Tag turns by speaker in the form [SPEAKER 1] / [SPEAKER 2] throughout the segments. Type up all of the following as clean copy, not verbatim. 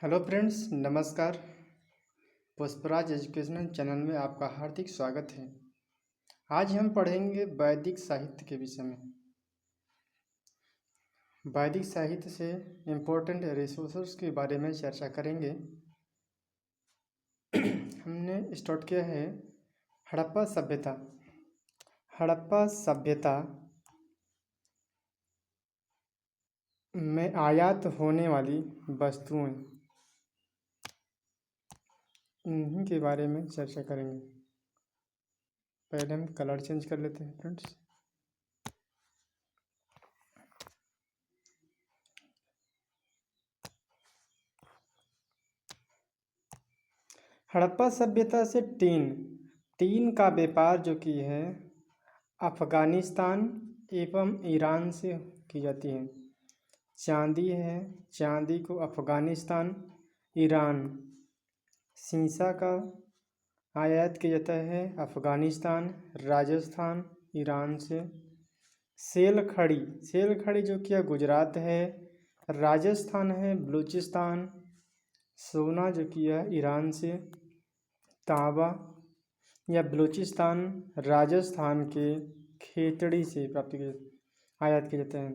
[SPEAKER 1] Hello friends, नमस्कार। Pushpraj educational channel में आपका हार्दिक स्वागत है। आज हम पढ़ेंगे वैदिक साहित्य के विषय में। वैदिक साहित्य से इम्पोर्टेंट रिसोर्सेस के बारे में चर्चा करेंगे। हमने स्टार्ट किया है हड़प्पा सभ्यता। हड़प्पा सभ्यता में आयात होने वाली वस्तुएं, इन्हीं के बारे में चर्चा करेंगे। पहले हम कलर चेंज कर लेते हैं फ्रेंड्स। हड़प्पा सभ्यता से टीन का व्यापार जो की है अफगानिस्तान एवं ईरान से की जाती है। चांदी है, चांदी को अफगानिस्तान, ईरान। सीसा का आयात किया जाता है अफगानिस्तान, राजस्थान, ईरान से। सेल खड़ी जो कि गुजरात है, राजस्थान है, बलूचिस्तान। सोना जो कि ईरान से। तांबा या बलूचिस्तान, राजस्थान के खेतड़ी से प्राप्त आयात किए जाते हैं।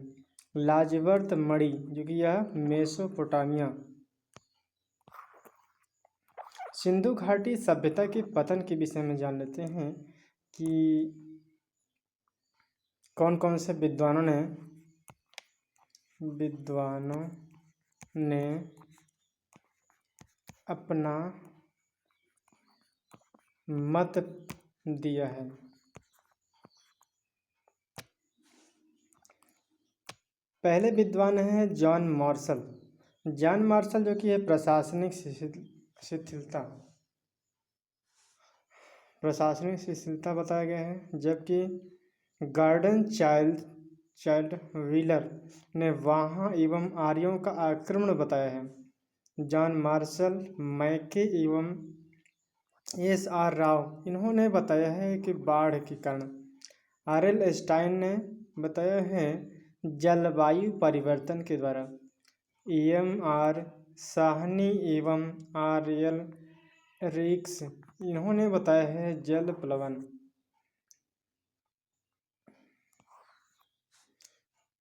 [SPEAKER 1] लाजवर्त मणि जो कि मेसोपोटामिया। सिंधु घाटी सभ्यता के पतन के विषय में जान लेते हैं कि कौन कौन से विद्वानों ने अपना मत दिया है। पहले विद्वान हैं जॉन मार्शल। जॉन मार्शल जो कि है प्रशासनिक शिथिलता बताया गया है, जबकि गार्डन चाइल्ड व्हीलर ने वहाँ एवं आर्यों का आक्रमण बताया है। जॉन मार्शल, मैके एवं एस.आर. राव इन्होंने बताया है कि बाढ़ के कारण। आर.एल. स्टाइन ने बताया है जलवायु परिवर्तन के द्वारा। एम.आर. साहनी एवं आर.एल. रिक्स इन्होंने बताया है जल प्लवन।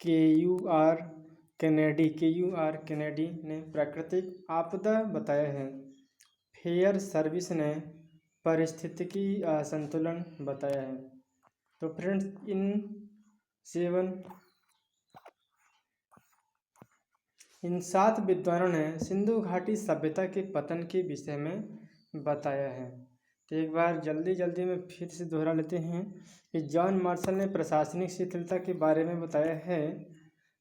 [SPEAKER 1] के.यू.आर. कैनेडी ने प्राकृतिक आपदा बताया है। फेयर सर्विस ने पारिस्थितिकी असंतुलन बताया है। तो फ्रेंड्स, इन 7 विद्वानों ने सिंधु घाटी सभ्यता के पतन के विषय में बताया है। तो एक बार जल्दी में फिर से दोहरा लेते हैं कि जॉन मार्शल ने प्रशासनिक शिथिलता के बारे में बताया है,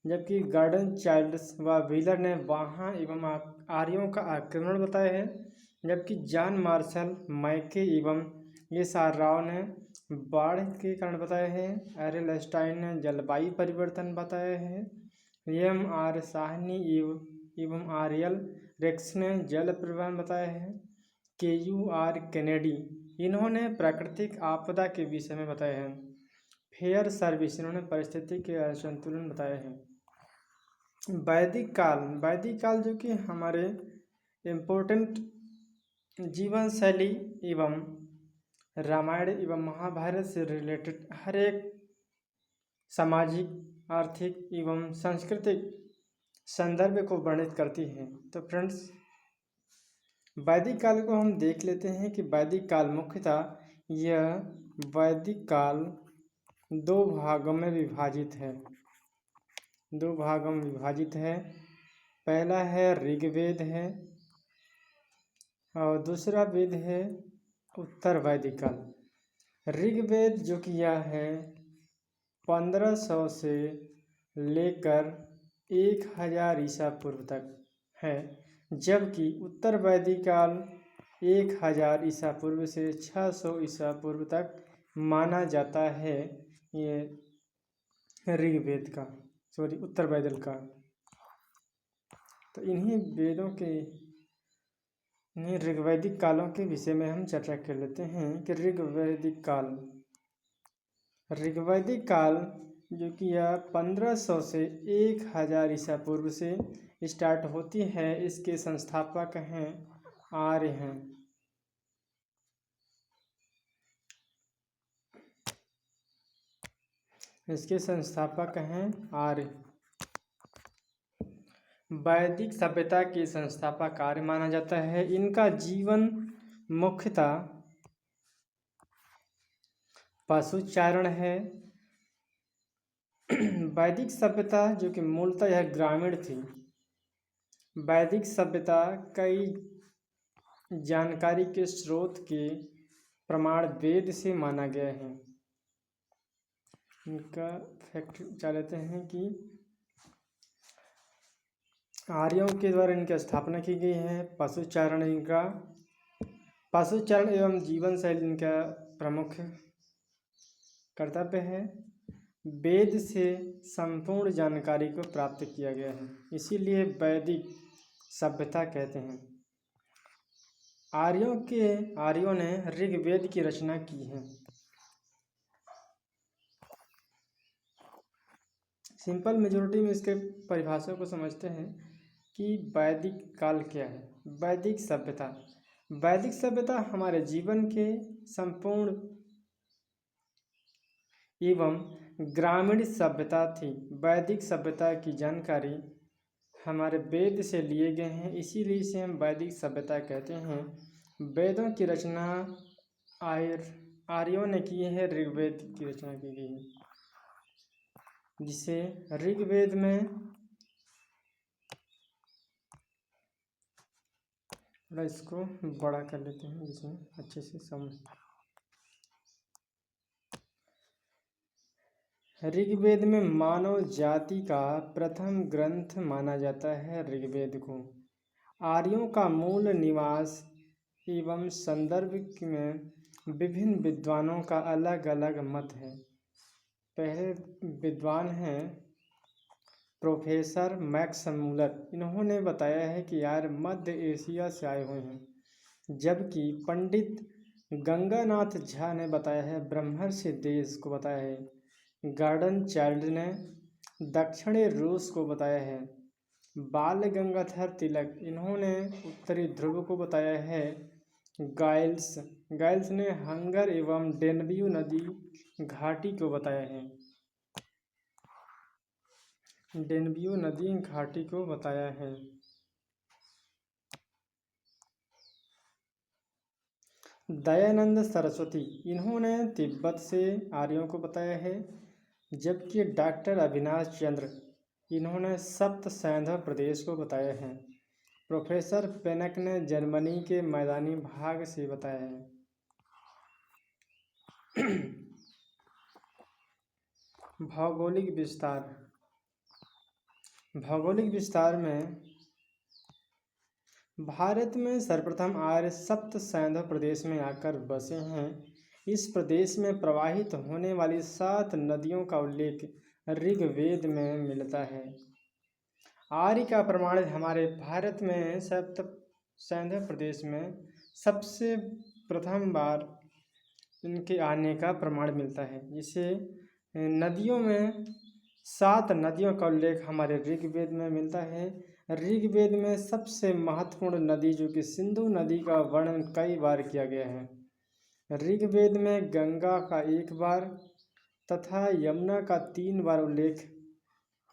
[SPEAKER 1] जबकि गार्डन चाइल्ड्स व व्हीलर ने वहाँ एवं आर्यों का आक्रमण बताया है, जबकि जॉन मार्शल, मैके एवं एस.आर. राव ने बाढ़ के कारण बताया है। आर.एल. स्टाइन ने जलवायु परिवर्तन बताया है। एम.आर. साहनी एवं आर.एल. रेक्स ने जल प्रबंधन बताया है। के.यू.आर. कैनेडी इन्होंने प्राकृतिक आपदा के विषय में बताया है। फेयर सर्विस इन्होंने परिस्थिति के असंतुलन बताया है। वैदिक काल जो कि हमारे इम्पोर्टेंट जीवन शैली एवं रामायण एवं महाभारत से रिलेटेड हर एक सामाजिक, आर्थिक एवं सांस्कृतिक संदर्भ को वर्णित करती है। तो फ्रेंड्स, वैदिक काल को हम देख लेते हैं कि वैदिक काल मुख्यतः वैदिक काल 2 भागों में विभाजित है। पहला है ऋग्वेद है और दूसरा वेद है उत्तर वैदिक काल। ऋग्वेद जो कि यह है 1500 से लेकर 1000 ईसा पूर्व तक है, जबकि उत्तर वैदिक काल 1000 ईसा पूर्व से 600 ईसा पूर्व तक माना जाता है। ये उत्तर वैदिक काल। तो इन्हीं ऋग्वैदिक कालों के विषय में हम चर्चा कर लेते हैं कि ऋग्वैदिक काल जो कि यह 1500 से 1000 ईसा पूर्व से स्टार्ट होती है। इसके संस्थापक हैं आर्य हैं। इसके संस्थापक हैं आर्य। वैदिक सभ्यता के संस्थापक आर्य माना जाता है। इनका जीवन मुख्यतः पशुचारण है। वैदिक सभ्यता जो कि मूलतः यह ग्रामीण थी। वैदिक सभ्यता कई जानकारी के स्रोत के प्रमाण वेद से माना गया है। इनका फैक्ट क्या लेते हैं कि आर्यों के द्वारा इनकी स्थापना की गई है। पशुचारण एवं जीवन शैली इनका प्रमुख कर्तव्य है। वेद से संपूर्ण जानकारी को प्राप्त किया गया है, इसीलिए वैदिक सभ्यता कहते हैं। आर्यों ने ऋग्वेद की रचना की है। सिंपल मेजोरिटी में इसके परिभाषा को समझते हैं कि वैदिक काल क्या है। वैदिक सभ्यता हमारे जीवन के संपूर्ण एवं ग्रामीण सभ्यता थी। वैदिक सभ्यता की जानकारी हमारे वेद से लिए गए हैं, इसीलिए इसे हम वैदिक सभ्यता कहते हैं। वेदों की रचना आर्यों ने की है। ऋग्वेद की रचना की गई है, जिसे ऋग्वेद में थोड़ा इसको बड़ा कर लेते हैं जिसमें अच्छे से समझ। ऋग्वेद में मानव जाति का प्रथम ग्रंथ माना जाता है। ऋग्वेद को आर्यों का मूल निवास एवं संदर्भ में विभिन्न विद्वानों का अलग अलग मत है। पहले विद्वान हैं प्रोफेसर मैक्स मूलर। इन्होंने बताया है कि आर्य मध्य एशिया से आए हुए हैं, जबकि पंडित गंगानाथ झा ने बताया है ब्रह्मर्षि देश को बताया है। गार्डन चाइल्ड ने दक्षिणी रूस को बताया है। बाल गंगाधर तिलक इन्होंने उत्तरी ध्रुव को बताया है। गाइल्स ने हंगर एवं डेनब्यू नदी घाटी को बताया है। डेनब्यू नदी घाटी को बताया है। दयानंद सरस्वती इन्होंने तिब्बत से आर्यों को बताया है, जबकि डॉक्टर अविनाश चंद्र इन्होंने सप्त सैंधव प्रदेश को बताया है। प्रोफेसर पेनक ने जर्मनी के मैदानी भाग से बताया है। भौगोलिक विस्तार में भारत में सर्वप्रथम आर्य सप्त सैंधव प्रदेश में आकर बसे हैं। इस प्रदेश में प्रवाहित होने वाली 7 नदियों का उल्लेख ऋग्वेद में मिलता है। आर्य का प्रमाण हमारे भारत में सप्त सैंधव प्रदेश में सबसे प्रथम बार इनके आने का प्रमाण मिलता है। जिसे नदियों में 7 नदियों का उल्लेख हमारे ऋग्वेद में मिलता है। ऋग्वेद में सबसे महत्वपूर्ण नदी जो कि सिंधु नदी का वर्णन कई बार किया गया है। ऋग्वेद में गंगा का 1 बार तथा यमुना का 3 बार उल्लेख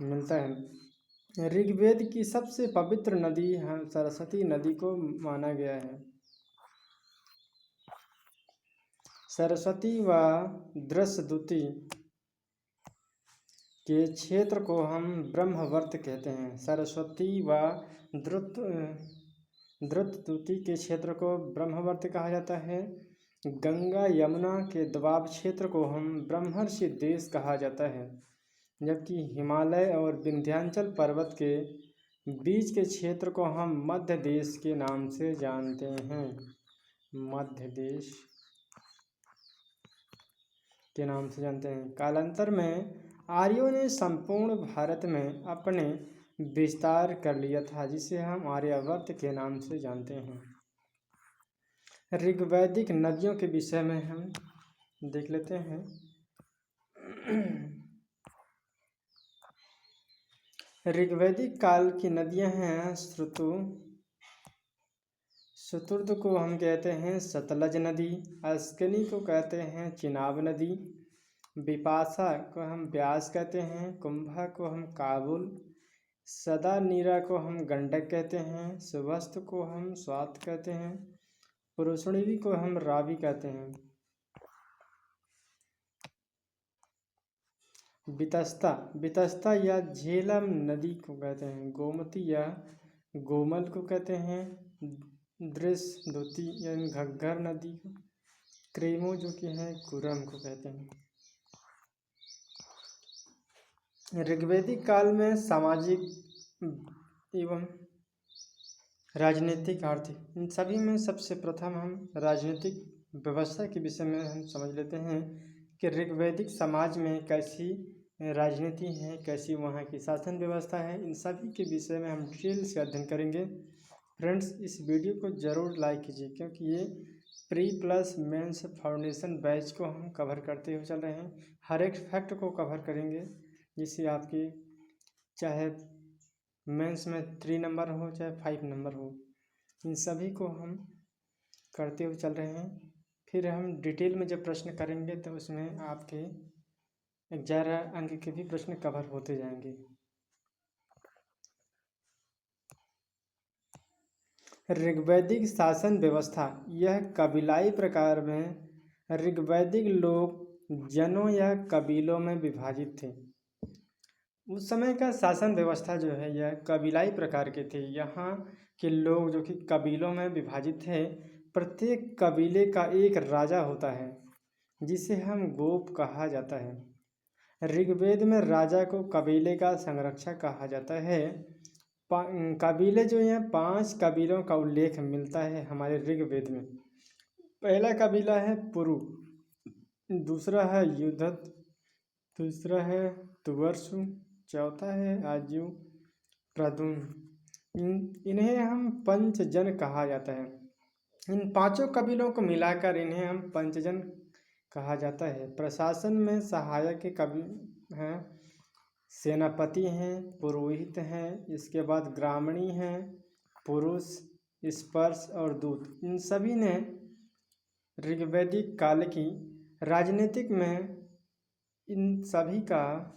[SPEAKER 1] मिलता है। ऋग्वेद की सबसे पवित्र नदी सरस्वती नदी को माना गया है। सरस्वती व दृशदुति के क्षेत्र को हम ब्रह्मवर्त कहते हैं। सरस्वती व द्रुतदुति के क्षेत्र को ब्रह्मवर्त कहा जाता है। गंगा यमुना के द्वाब क्षेत्र को हम ब्रह्मर्षि देश कहा जाता है, जबकि हिमालय और विंध्याचल पर्वत के बीच के क्षेत्र को हम मध्य देश के नाम से जानते हैं। मध्य देश के नाम से जानते हैं। कालांतर में आर्यों ने संपूर्ण भारत में अपने विस्तार कर लिया था, जिसे हम आर्यावर्त के नाम से जानते हैं। ऋग्वैदिक नदियों के विषय में हम देख लेते हैं। ऋग्वैदिक काल की नदियां हैं शुतुर्द को हम कहते हैं सतलज नदी, अस्कनी को कहते हैं चिनाब नदी, विपाशा को हम ब्यास कहते हैं, कुंभा को हम काबुल, सदा नीरा को हम गंडक कहते हैं, सुबस्त को हम स्वात कहते हैं, पुरुषणी को हम रावी कहते हैं। वितस्ता या झेलम नदी को कहते हैं, गोमती या गोमल को कहते हैं, धोती यानी घग्गर नदी को, क्रेमो जो कि है कुरम को कहते हैं। ऋग्वैदिक काल में सामाजिक एवं राजनीतिक आर्थिक इन सभी में सबसे प्रथम हम राजनीतिक व्यवस्था के विषय में हम समझ लेते हैं कि ऋग्वैदिक समाज में कैसी राजनीति है, कैसी वहाँ की शासन व्यवस्था है। इन सभी के विषय में हम डिटेल से अध्ययन करेंगे। फ्रेंड्स, इस वीडियो को ज़रूर लाइक कीजिए क्योंकि ये pre plus mains foundation batch को हम कवर करते हुए चल रहे हैं। हर एक फैक्ट को कवर करेंगे जिससे आपकी चाहे मेंस में 3 नंबर हो चाहे 5 नंबर हो, इन सभी को हम करते हुए चल रहे हैं। फिर हम डिटेल में जब प्रश्न करेंगे तो उसमें आपके 11 अंक के भी प्रश्न कवर होते जाएंगे। ऋग्वैदिक शासन व्यवस्था यह कबीलाई प्रकार में ऋग्वैदिक लोग जनों या कबीलों में विभाजित थे। उस समय का शासन व्यवस्था जो है यह कबीलाई प्रकार के थे। यहाँ के लोग जो कि कबीलों में विभाजित थे, प्रत्येक कबीले का एक राजा होता है जिसे हम गोप कहा जाता है। ऋग्वेद में राजा को कबीले का संरक्षक कहा जाता है। कबीले जो हैं 5 कबीलों का उल्लेख मिलता है हमारे ऋग्वेद में। पहला कबीला है पुरु, दूसरा है युद्धत, तीसरा है तुवर्सु, चौथा है आजू प्रदुन। इन्हें हम पंचजन कहा जाता है। इन 5 कबीलों को मिलाकर इन्हें हम पंचजन कहा जाता है। प्रशासन में सहायक के कबीले हैं, सेनापति हैं, पुरोहित हैं, इसके बाद ग्रामणी हैं, पुरुष, स्पर्श और दूत। इन सभी ने ऋग्वैदिक काल की राजनीतिक में इन सभी का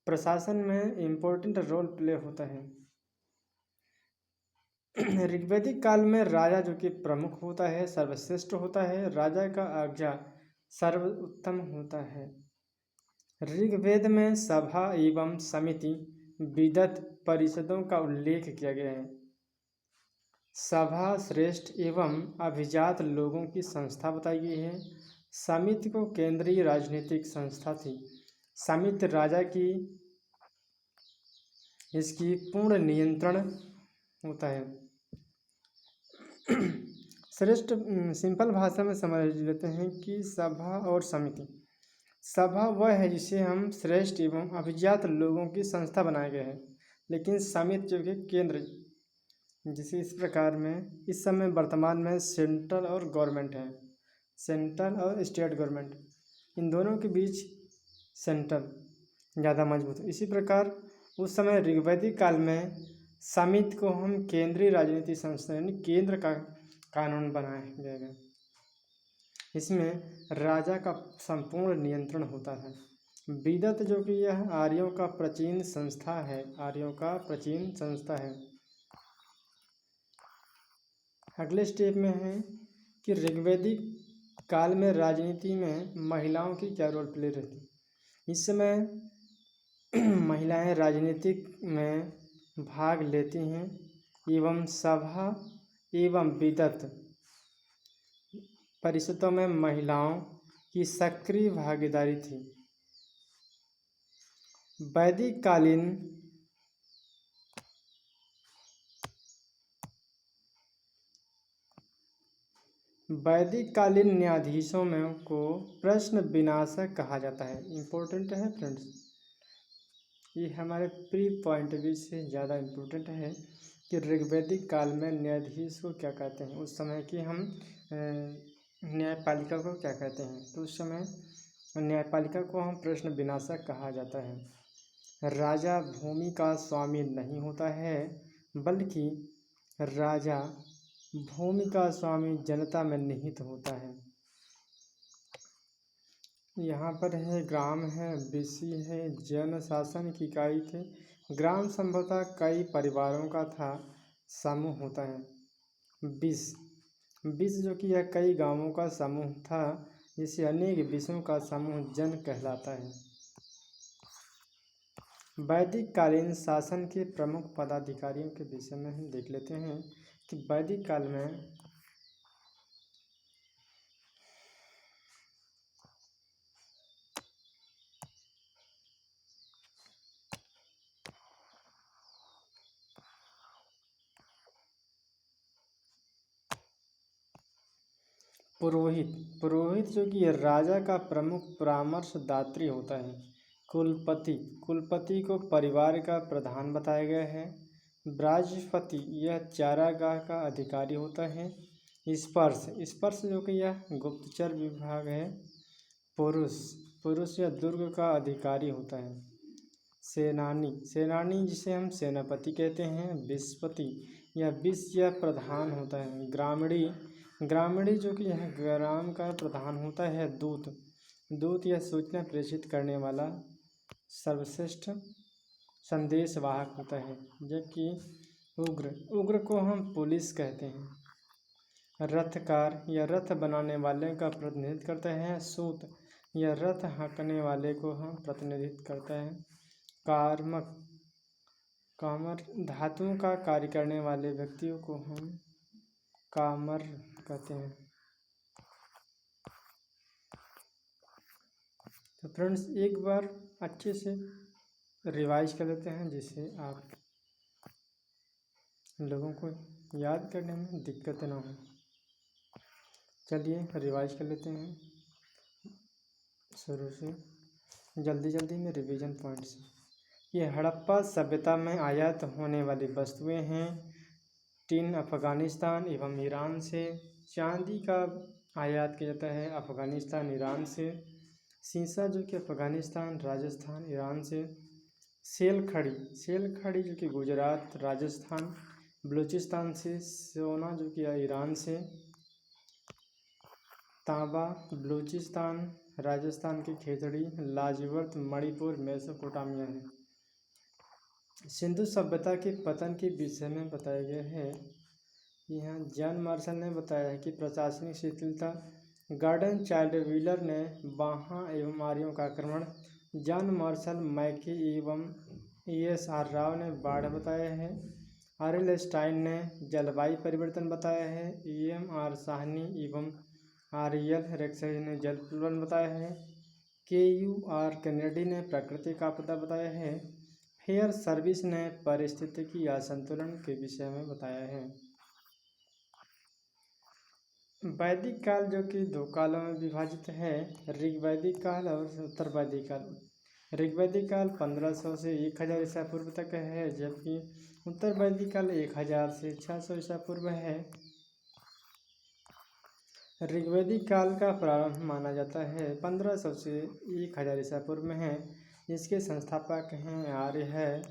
[SPEAKER 1] प्रशासन में इम्पोर्टेंट रोल प्ले होता है। ऋग्वैदिक काल में राजा जो कि प्रमुख होता है, सर्वश्रेष्ठ होता है, राजा का आज्ञा सर्वोत्तम होता है। ऋग्वेद में सभा एवं समिति विदत परिषदों का उल्लेख किया गया है। सभा श्रेष्ठ एवं अभिजात लोगों की संस्था बताई गई है। समिति को केंद्रीय राजनीतिक संस्था थी। समिति राजा की इसकी पूर्ण नियंत्रण होता है। श्रेष्ठ सिंपल भाषा में समझ लेते हैं कि सभा और समिति। सभा वह है जिसे हम श्रेष्ठ एवं अभिजात लोगों की संस्था बनाए गए हैं, लेकिन समिति जो कि केंद्र, जिसे इस प्रकार में इस समय वर्तमान में सेंट्रल और गवर्नमेंट है, सेंट्रल और स्टेट गवर्नमेंट, इन दोनों के बीच सेंट्रल ज़्यादा मजबूत है। इसी प्रकार उस समय ऋग्वैदिक काल में समिति को हम केंद्रीय राजनीतिक संस्था यानी केंद्र का कानून बनाया गया। इसमें राजा का संपूर्ण नियंत्रण होता है। विदत जो कि यह आर्यों का प्राचीन संस्था है, आर्यों का प्राचीन संस्था है। अगले स्टेप में है कि ऋग्वैदिक काल में राजनीति में महिलाओं की क्या रोल प्ले रहती। इस समय महिलाएं राजनीतिक में भाग लेती हैं एवं सभा एवं विदत परिषदों में महिलाओं की सक्रिय भागीदारी थी। वैदिक कालीन न्यायाधीशों में को प्रश्न विनाशक कहा जाता है। इम्पोर्टेंट है फ्रेंड्स, ये हमारे प्री पॉइंट व्यू से ज़्यादा इम्पोर्टेंट है कि ऋग्वैदिक काल में न्यायाधीश को क्या कहते हैं। उस समय की हम न्यायपालिका को क्या कहते हैं, तो उस समय न्यायपालिका को हम प्रश्न विनाशक कहा जाता है। राजा भूमि का स्वामी नहीं होता है, बल्कि राजा भूमि का स्वामी जनता में निहित होता है। यहाँ पर है ग्राम है, बीसी है, जन शासन की इकाई थे। ग्राम संभवतः कई परिवारों का था समूह होता है। बीस बीस जो कि यह कई गांवों का समूह था, जिसे अनेक बीसों का समूह जन कहलाता है। वैदिक कालीन शासन के प्रमुख पदाधिकारियों के विषय में हम देख लेते हैं कि वैदिक काल में पुरोहित जो कि राजा का प्रमुख परामर्शदात्री होता है। कुलपति को परिवार का प्रधान बताया गया है। ब्राजपति यह चारागाह का अधिकारी होता है। स्पर्श जो कि यह गुप्तचर विभाग है। पुरुष यह दुर्ग का अधिकारी होता है। सेनानी जिसे हम सेनापति कहते हैं। विस्पति यह प्रधान होता है। ग्रामीणी जो कि यह ग्राम का प्रधान होता है। दूत यह सूचना प्रेषित करने वाला सर्वश्रेष्ठ संदेशवाहक होता है। जबकि उग्र को हम पुलिस कहते हैं। रथकार यह रथ बनाने वाले का प्रतिनिधित्व करता है। सूत यह रथ हाँकने वाले को हम प्रतिनिधित्व करता है। कामर धातुओं का कार्य करने वाले व्यक्तियों को हम कामर कहते हैं। तो फ्रेंड्स एक बार अच्छे से रिवाइज कर लेते हैं, जिससे आप लोगों को याद करने में दिक्कत ना हो। चलिए रिवाइज कर लेते हैं शुरू से, जल्दी में रिवीजन पॉइंट्स। ये हड़प्पा सभ्यता में आयात होने वाली वस्तुएं हैं। टिन अफ़गानिस्तान एवं ईरान से। चांदी का आयात किया जाता है अफ़गानिस्तान ईरान से। शीशा जो कि अफ़गानिस्तान राजस्थान ईरान से। सेल खड़ी जो कि गुजरात राजस्थान बलूचिस्तान से। सोना जो कि ईरान से। तांबा बलूचिस्तान राजस्थान की खेतड़ी। लाजवर्त मणिपुर मेसोपोटामिया है। सिंधु सभ्यता के पतन के विषय में बताया गया है। यहाँ जॉन मार्शल ने बताया है कि प्रशासनिक शिथिलता। गॉर्डन चाइल्ड व्हीलर ने बाहा एवं आर्यों का आक्रमण। जॉन मार्शल मैके एवं ESR राव ने बाढ़ बताया है। RL स्टाइन ने जलवायु परिवर्तन बताया है। EMR साहनी एवं RL रेक्सही ने जल प्रबंधन बताया है। KUR कैनेडी ने प्राकृतिक आपदा बताया है। फेयर सर्विस ने पारिस्थितिकी असंतुलन के विषय में बताया है। वैदिक काल जो कि दो कालों में विभाजित है, ऋग्वैदिक काल और उत्तर वैदिक काल। ऋग्वैदिक काल 1500 से 1000 ईसा पूर्व तक है, जबकि उत्तर वैदिक काल 1000 से 600 ईसा पूर्व है। ऋग्वैदिक काल का प्रारंभ माना जाता है 1500 से 1000 ईसा पूर्व में है, जिसके संस्थापक हैं आर्य है।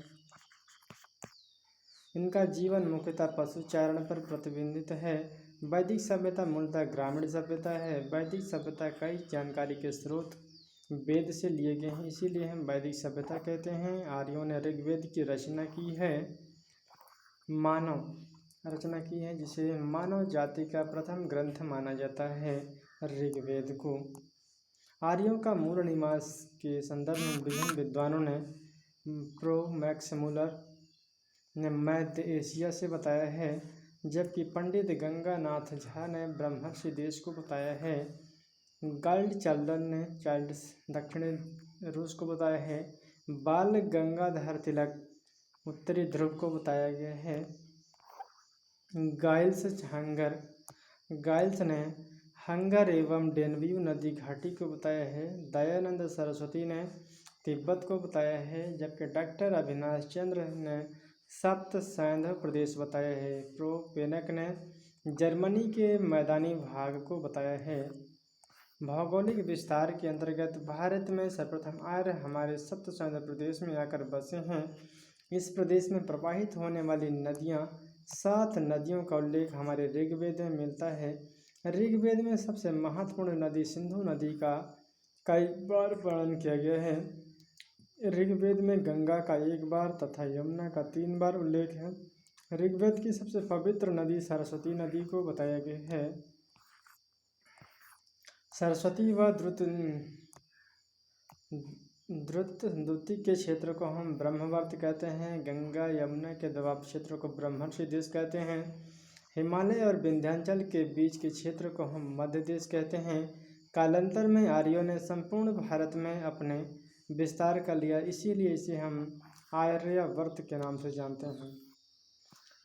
[SPEAKER 1] इनका जीवन मुख्यतः पशुचारण पर प्रतिबिंबित है। वैदिक सभ्यता मूलतः ग्रामीण सभ्यता है। वैदिक सभ्यता कई जानकारी के स्रोत वेद से लिए गए हैं, इसीलिए हम वैदिक सभ्यता कहते हैं। आर्यों ने ऋग्वेद की रचना की है। जिसे मानव जाति का प्रथम ग्रंथ माना जाता है ऋग्वेद को। आर्यों का मूल निवास के संदर्भ में विभिन्न विद्वानों ने मैक्स मूलर ने मध्य एशिया से बताया है, जबकि पंडित गंगानाथ झा ने ब्रह्मर्षि देश को बताया है। गाइड चाल्डन ने दक्षिणी रूस को बताया है। बाल गंगाधर तिलक उत्तरी ध्रुव को बताया गया है। गाइल्स ने हंगर एवं डेनव्यू नदी घाटी को बताया है। दयानंद सरस्वती ने तिब्बत को बताया है, जबकि डॉक्टर अविनाश चंद्र ने सप्त सैंधव प्रदेश बताया है। प्रोपेनक ने जर्मनी के मैदानी भाग को बताया है। भौगोलिक विस्तार के अंतर्गत भारत में सर्वप्रथम आर्य हमारे सप्त समुद्र प्रदेश में आकर बसे हैं। इस प्रदेश में प्रवाहित होने वाली नदियाँ 7 नदियों का उल्लेख हमारे ऋग्वेद में मिलता है। ऋग्वेद में सबसे महत्वपूर्ण नदी सिंधु नदी का कई बार वर्णन किया गया है। ऋग्वेद में गंगा का 1 बार तथा यमुना का 3 बार उल्लेख है। ऋग्वेद की सबसे पवित्र नदी सरस्वती नदी को बताया गया है। सरस्वती व द्रुति के क्षेत्र को हम ब्रह्मवर्त कहते हैं। गंगा यमुना के दोआब क्षेत्र को ब्रह्मर्षि देश कहते हैं। हिमालय और विंध्याचल के बीच के क्षेत्र को हम मध्य देश कहते हैं। कालांतर में आर्यों ने संपूर्ण भारत में अपने विस्तार कर लिया, इसीलिए इसे हम आर्यावर्त के नाम से जानते हैं।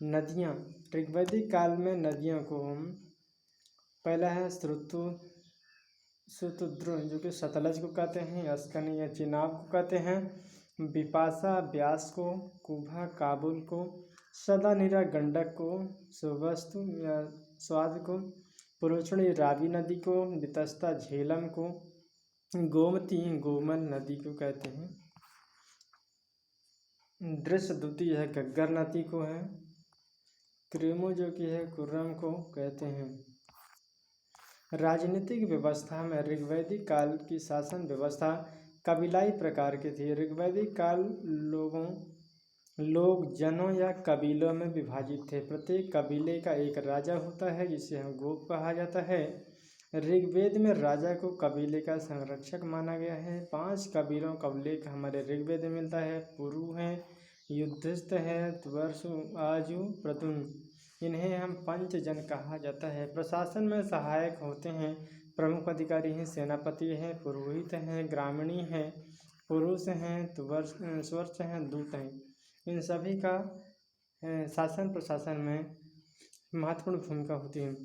[SPEAKER 1] नदियाँ, ऋग्वैदिक काल में नदियों को हम पहला है सुतुद्र जो कि सतलज को कहते हैं, अस्कनी या चिनाब को कहते हैं, बिपाशा ब्यास को, कुभा काबुल को, सदानीरा गंडक को, सुवस्तु या स्वाद को, पुरोचनी रावी नदी को, वितस्ता झेलम को, गोमती गोमल नदी को कहते हैं। दृश्यदुति है घग्गर नदी को है। क्रीमो जो कि है कुर्रम को कहते हैं। राजनीतिक व्यवस्था में ऋग्वैदिक काल की शासन व्यवस्था कबीलाई प्रकार की थी। ऋग्वैदिक काल लोग जनों या कबीलों में विभाजित थे। प्रत्येक कबीले का एक राजा होता है जिसे हम गोप कहा जाता है। ऋग्वेद में राजा को कबीले का संरक्षक माना गया है। 5 कबीलों का उल्लेख हमारे ऋग्वेद में मिलता है। पुरु है, युधिष्ठ है, त्वर्षु, आजु, प्रतुन। इन्हें हम पंचजन कहा जाता है। प्रशासन में सहायक होते हैं। प्रमुख अधिकारी हैं, सेनापति हैं, पुरोहित हैं, ग्रामीणी हैं, पुरुष हैं, स्वर्च हैं, दूत हैं। इन सभी का शासन प्रशासन में महत्वपूर्ण भूमिका होती है।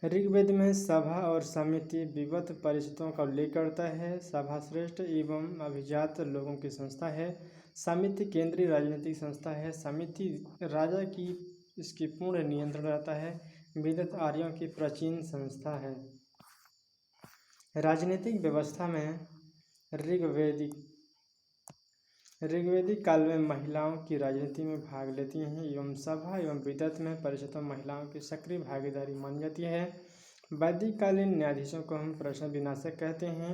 [SPEAKER 1] ऋग्वेद में सभा और समिति विविध परिषदों का उल्लेख करता है। सभा श्रेष्ठ एवं अभिजात लोगों की संस्था है। समिति केंद्रीय राजनीतिक संस्था है। समिति राजा की इसकी पूर्ण नियंत्रण रहता है। विदित आर्यों की प्राचीन संस्था है। राजनीतिक व्यवस्था में ऋग्वैदिक काल में महिलाओं की राजनीति में भाग लेती हैं एवं सभा एवं विदत में परिषदों महिलाओं की सक्रिय भागीदारी मानी जाती है। वैदिक कालीन न्यायाधीशों को हम प्रश्न विनाशक कहते हैं।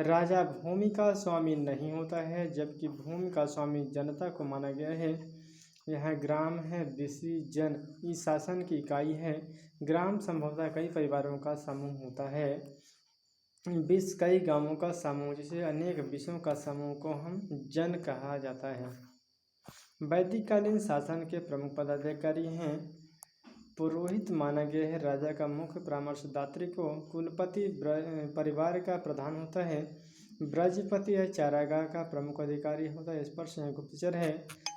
[SPEAKER 1] राजा भूमि का स्वामी नहीं होता है, जबकि भूमि का स्वामी जनता को माना गया है। यहाँ ग्राम है, विसी जन इस शासन की इकाई है। ग्राम संभवतः कई परिवारों का समूह होता है। विष कई गांवों का समूह, जिसे अनेक विषयों का समूह को हम जन कहा जाता है। वैदिक कालीन शासन के प्रमुख पदाधिकारी हैं। पुरोहित माना गया है। राजा का मुख्य परामर्शदात्री को कुलपति परिवार का प्रधान होता है। ब्रजपति या चारागाह का प्रमुख अधिकारी होता है। स्पर्श गुप्तचर है।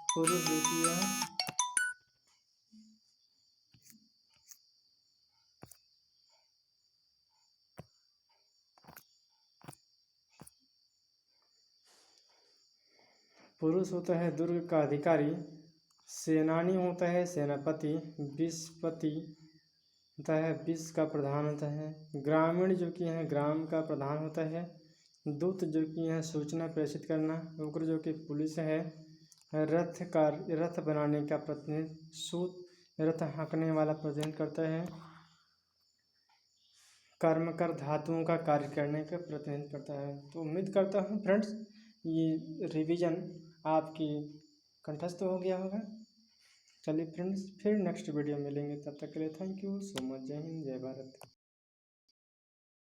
[SPEAKER 1] पुरुष जो कि है पुरुष होता है दुर्ग का अधिकारी। सेनानी होता है सेनापति। विषपति होता है विष का प्रधान होता है। ग्रामीण जो कि है ग्राम का प्रधान होता है। दूत जो कि है सूचना प्रेषित करना। उग्र जो कि पुलिस है। रथ बनाने का प्रतिनिधित्व। सूत रथ हाँकने वाला प्रतिनिधित्व करता है। कर्मकर धातुओं का कार्य करने का प्रतिनिधित्व करता है। तो उम्मीद करता हूँ फ्रेंड्स ये रिवीजन आपकी कंठस्थ हो गया होगा। चलिए फ्रेंड्स फिर नेक्स्ट वीडियो मिलेंगे, तब तक के लिए थैंक यू सो मच। जय हिंद, जय भारत।